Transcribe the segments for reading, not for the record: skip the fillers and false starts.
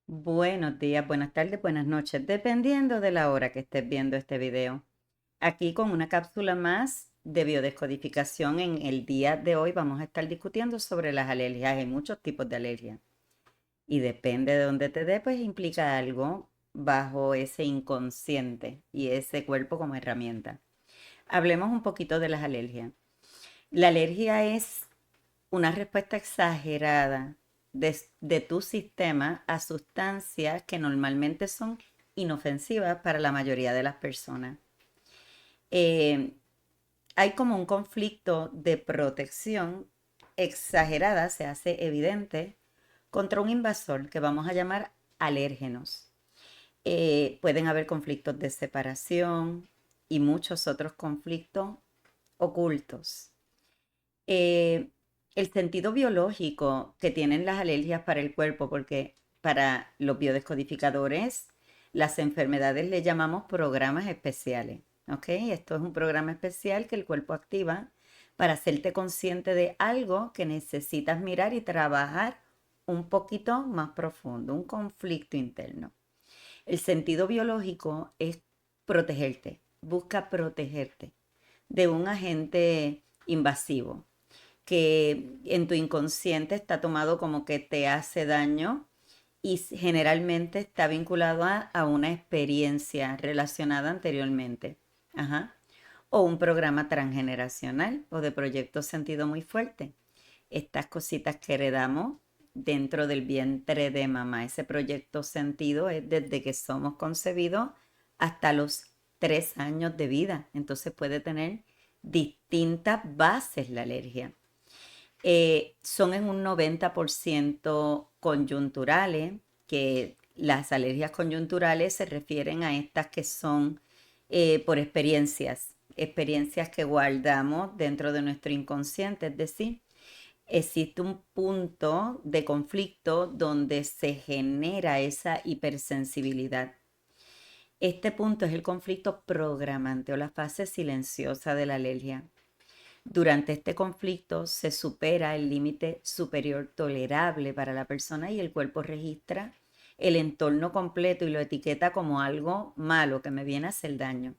Buenos días, buenas tardes, buenas noches, dependiendo de la hora que estés viendo este video. Aquí con una cápsula más de biodescodificación. En el día de hoy vamos a estar discutiendo sobre las alergias. Hay muchos tipos de alergias y depende de dónde te dé, pues implica algo bajo ese inconsciente y ese cuerpo como herramienta. Hablemos un poquito de las alergias. La alergia es una respuesta exagerada de tu sistema a sustancias que normalmente son inofensivas para la mayoría de las personas. Eh, Hay como un conflicto de protección exagerada, se hace evidente, contra un invasor que vamos a llamar alérgenos. Pueden haber conflictos de separación y muchos otros conflictos ocultos. eh, el sentido biológico que tienen las alergias para el cuerpo, porque para los biodescodificadores las enfermedades le llamamos programas especiales, ¿ok? Esto es un programa especial que el cuerpo activa para hacerte consciente de algo que necesitas mirar y trabajar un poquito más profundo, un conflicto interno. El sentido biológico es protegerte, busca protegerte de un agente invasivo que en tu inconsciente está tomado como que te hace daño y generalmente está vinculado a una experiencia relacionada anteriormente. Ajá. O un programa transgeneracional o de proyecto sentido muy fuerte. Estas cositas que heredamos dentro del vientre de mamá. Ese proyecto sentido es desde que somos concebidos hasta los 3 años de vida. Entonces puede tener distintas bases la alergia. Son en un 90% coyunturales, que las alergias coyunturales se refieren a estas que son por experiencias que guardamos dentro de nuestro inconsciente, es decir, existe un punto de conflicto donde se genera esa hipersensibilidad. Este punto es el conflicto programante o la fase silenciosa de la alergia. Durante este conflicto se supera el límite superior tolerable para la persona y el cuerpo registra el entorno completo y lo etiqueta como algo malo que me viene a hacer daño.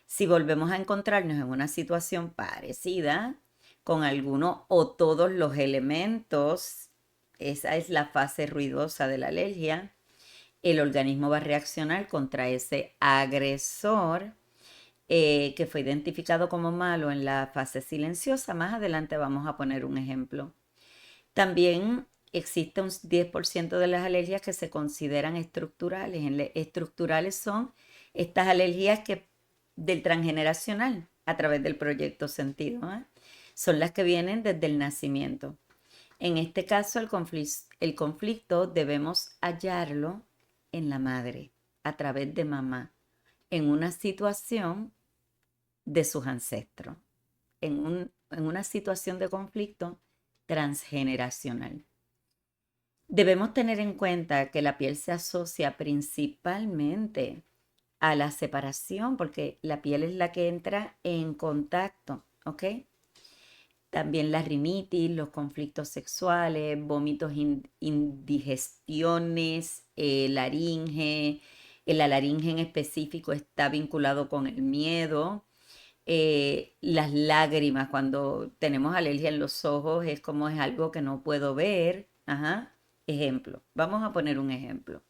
Si volvemos a encontrarnos en una situación parecida, con alguno o todos los elementos, esa es la fase ruidosa de la alergia, el organismo va a reaccionar contra ese agresor que fue identificado como malo en la fase silenciosa. Más adelante vamos a poner un ejemplo. También existe un 10% de las alergias que se consideran estructurales. Estructurales son estas alergias del transgeneracional a través del proyecto sentido, ¿eh? Son las que vienen desde el nacimiento. En este caso, el conflicto debemos hallarlo en la madre, a través de mamá, en una situación de sus ancestros, en una situación de conflicto transgeneracional. Debemos tener en cuenta que la piel se asocia principalmente a la separación, porque la piel es la que entra en contacto, ¿ok? También la rinitis, los conflictos sexuales, vómitos, indigestiones, laringe. La laringe en específico está vinculado con el miedo. Las lágrimas, cuando tenemos alergia en los ojos, es como es algo que no puedo ver. Ajá. Ejemplo, vamos a poner un ejemplo.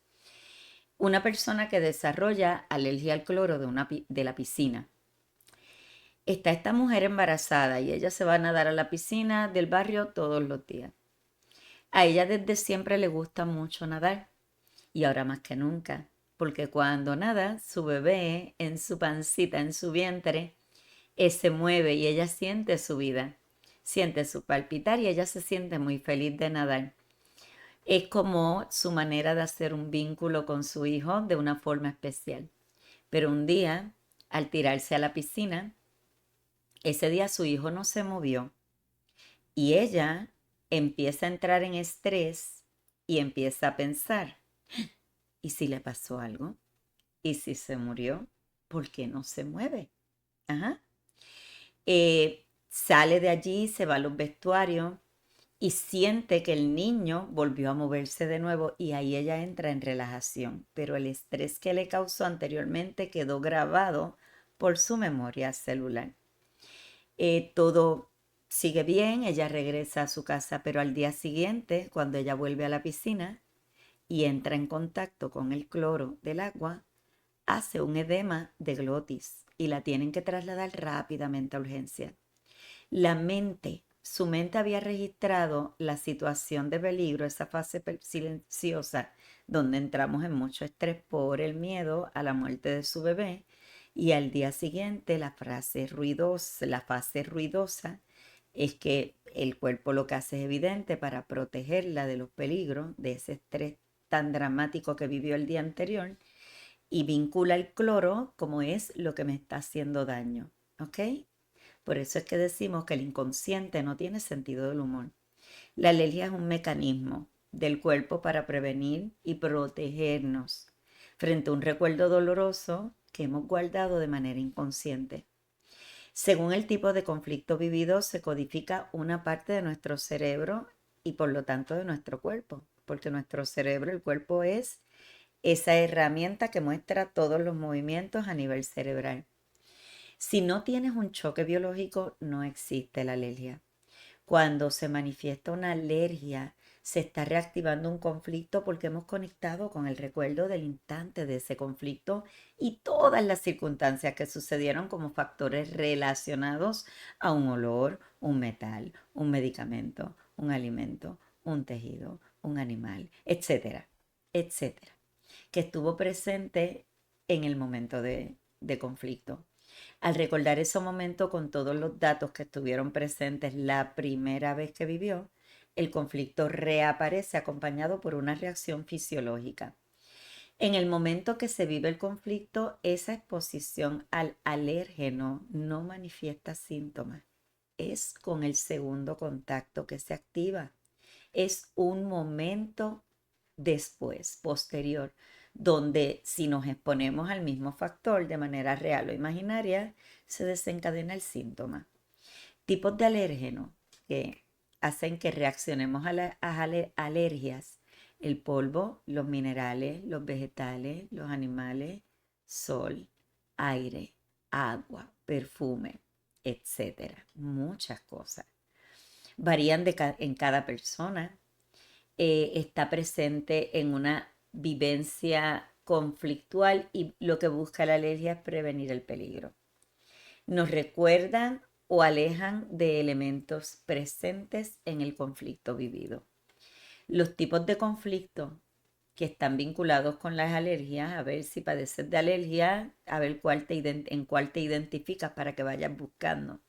Una persona que desarrolla alergia al cloro de la piscina. Está esta mujer embarazada y ella se va a nadar a la piscina del barrio todos los días. A ella desde siempre le gusta mucho nadar y ahora más que nunca, porque cuando nada, su bebé en su pancita, en su vientre, se mueve y ella siente su vida, siente su palpitar y ella se siente muy feliz de nadar. Es como su manera de hacer un vínculo con su hijo de una forma especial. Pero un día, al tirarse a la piscina, ese día su hijo no se movió y ella empieza a entrar en estrés y empieza a pensar, ¿y si le pasó algo? ¿Y si se murió? ¿Por qué no se mueve? Ajá. Sale de allí, se va a los vestuarios y siente que el niño volvió a moverse de nuevo y ahí ella entra en relajación, pero el estrés que le causó anteriormente quedó grabado por su memoria celular. Todo sigue bien, ella regresa a su casa, pero al día siguiente, cuando ella vuelve a la piscina y entra en contacto con el cloro del agua, hace un edema de glotis y la tienen que trasladar rápidamente a urgencia. Su mente había registrado la situación de peligro, esa fase silenciosa donde entramos en mucho estrés por el miedo a la muerte de su bebé, y al día siguiente la fase ruidosa es que el cuerpo lo que hace es evidente para protegerla de los peligros de ese estrés tan dramático que vivió el día anterior, y vincula el cloro como es lo que me está haciendo daño, ¿ok? Por eso es que decimos que el inconsciente no tiene sentido del humor. La alergia es un mecanismo del cuerpo para prevenir y protegernos frente a un recuerdo doloroso que hemos guardado de manera inconsciente. Según el tipo de conflicto vivido, se codifica una parte de nuestro cerebro y por lo tanto de nuestro cuerpo, porque nuestro cerebro, el cuerpo es esa herramienta que muestra todos los movimientos a nivel cerebral. Si no tienes un choque biológico, no existe la alergia. Cuando se manifiesta una alergia, se está reactivando un conflicto porque hemos conectado con el recuerdo del instante de ese conflicto y todas las circunstancias que sucedieron como factores relacionados a un olor, un metal, un medicamento, un alimento, un tejido, un animal, etcétera, etcétera, que estuvo presente en el momento de conflicto. Al recordar ese momento con todos los datos que estuvieron presentes la primera vez que vivió, el conflicto reaparece acompañado por una reacción fisiológica. En el momento que se vive el conflicto, esa exposición al alérgeno no manifiesta síntomas. Es con el segundo contacto que se activa. Es un momento después, posterior, donde si nos exponemos al mismo factor de manera real o imaginaria, se desencadena el síntoma. Tipos de alérgenos que hacen que reaccionemos a las alergias: el polvo, los minerales, los vegetales, los animales, sol, aire, agua, perfume, etcétera. Muchas cosas. Varían en cada persona. Está presente en una vivencia conflictual y lo que busca la alergia es prevenir el peligro. Nos recuerdan o alejan de elementos presentes en el conflicto vivido. Los tipos de conflicto que están vinculados con las alergias, a ver si padeces de alergia, a ver en cuál te identificas para que vayas buscando.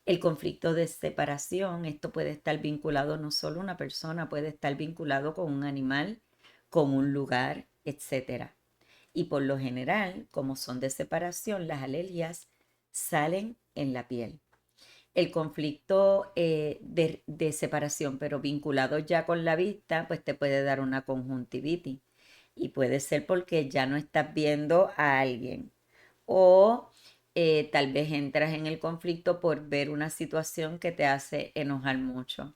El conflicto de separación, esto puede estar vinculado no solo a una persona, puede estar vinculado con un animal, con un lugar, etc. Y por lo general, como son de separación, las alergias salen en la piel. El conflicto de separación, pero vinculado ya con la vista, pues te puede dar una conjuntivitis. Y puede ser porque ya no estás viendo a alguien. O tal vez entras en el conflicto por ver una situación que te hace enojar mucho.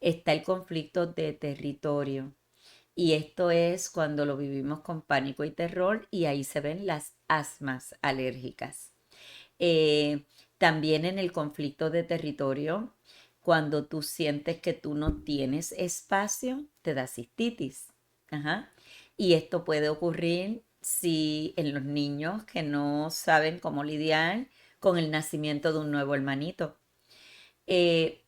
Está el conflicto de territorio. Y esto es cuando lo vivimos con pánico y terror, y ahí se ven las asmas alérgicas. Eh, También en el conflicto de territorio, cuando tú sientes que tú no tienes espacio, te da cistitis. Ajá. Y esto puede ocurrir si en los niños que no saben cómo lidiar con el nacimiento de un nuevo hermanito. Eh,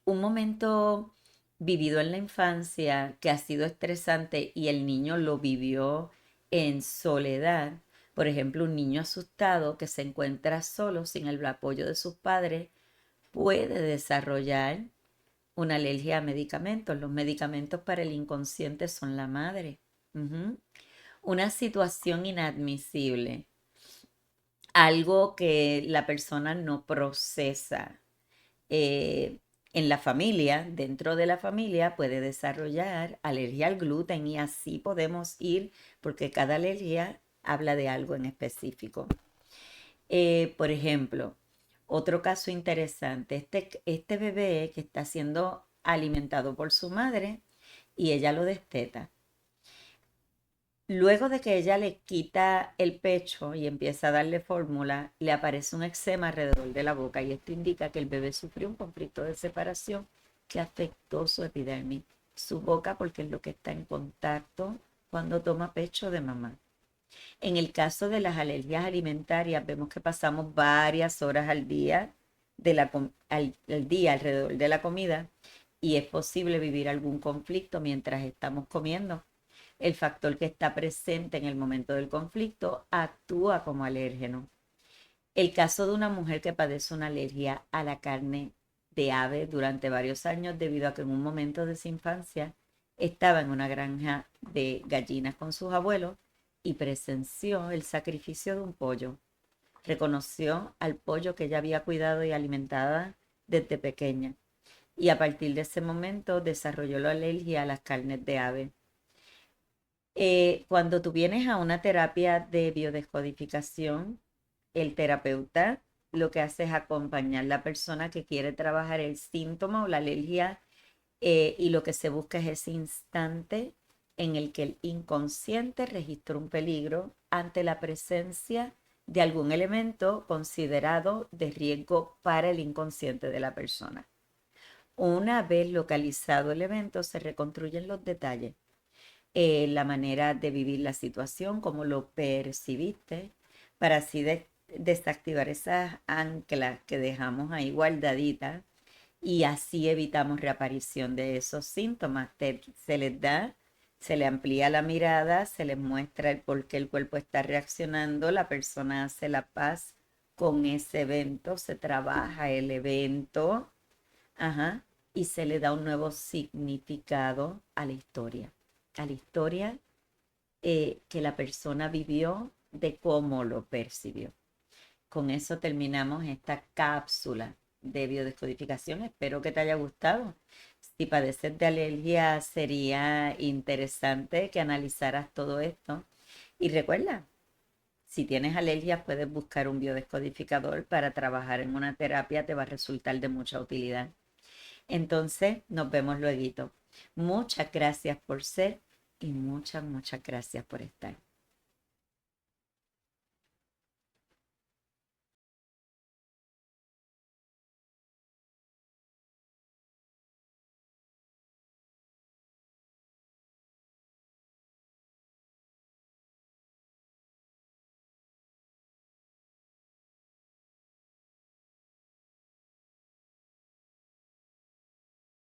un momento vivido en la infancia que ha sido estresante y el niño lo vivió en soledad. Por ejemplo, un niño asustado que se encuentra solo sin el apoyo de sus padres puede desarrollar una alergia a medicamentos. Los medicamentos para el inconsciente son la madre. Ujú. Una situación inadmisible, algo que la persona no procesa eh, en la familia, dentro de la familia, puede desarrollar alergia al gluten, y así podemos ir porque cada alergia habla de algo en específico. Por ejemplo, otro caso interesante, este bebé que está siendo alimentado por su madre y ella lo desteta. Luego de que ella le quita el pecho y empieza a darle fórmula, le aparece un eczema alrededor de la boca y esto indica que el bebé sufrió un conflicto de separación que afectó su epidermis, su boca, porque es lo que está en contacto cuando toma pecho de mamá. En el caso de las alergias alimentarias, vemos que pasamos varias horas al día, al día alrededor de la comida y es posible vivir algún conflicto mientras estamos comiendo. El factor que está presente en el momento del conflicto actúa como alérgeno. El caso de una mujer que padece una alergia a la carne de ave durante varios años debido a que en un momento de su infancia estaba en una granja de gallinas con sus abuelos y presenció el sacrificio de un pollo. Reconoció al pollo que ella había cuidado y alimentado desde pequeña y a partir de ese momento desarrolló la alergia a las carnes de ave. Cuando tú vienes a una terapia de biodescodificación, el terapeuta lo que hace es acompañar a la persona que quiere trabajar el síntoma o la alergia y lo que se busca es ese instante en el que el inconsciente registra un peligro ante la presencia de algún elemento considerado de riesgo para el inconsciente de la persona. Una vez localizado el evento, se reconstruyen los detalles, la manera de vivir la situación, cómo lo percibiste, para así desactivar esas anclas que dejamos ahí guardaditas y así evitamos reaparición de esos síntomas. Se le amplía la mirada, se les muestra el por qué el cuerpo está reaccionando, la persona hace la paz con ese evento, se trabaja el evento, ajá, y se le da un nuevo significado a la historia que la persona vivió de cómo lo percibió. Con eso terminamos esta cápsula de biodescodificación. Espero que te haya gustado. Si padeces de alergia, sería interesante que analizaras todo esto. Y recuerda, si tienes alergias, puedes buscar un biodescodificador para trabajar en una terapia, te va a resultar de mucha utilidad. Entonces, nos vemos luego. Muchas gracias por ser y muchas gracias por estar.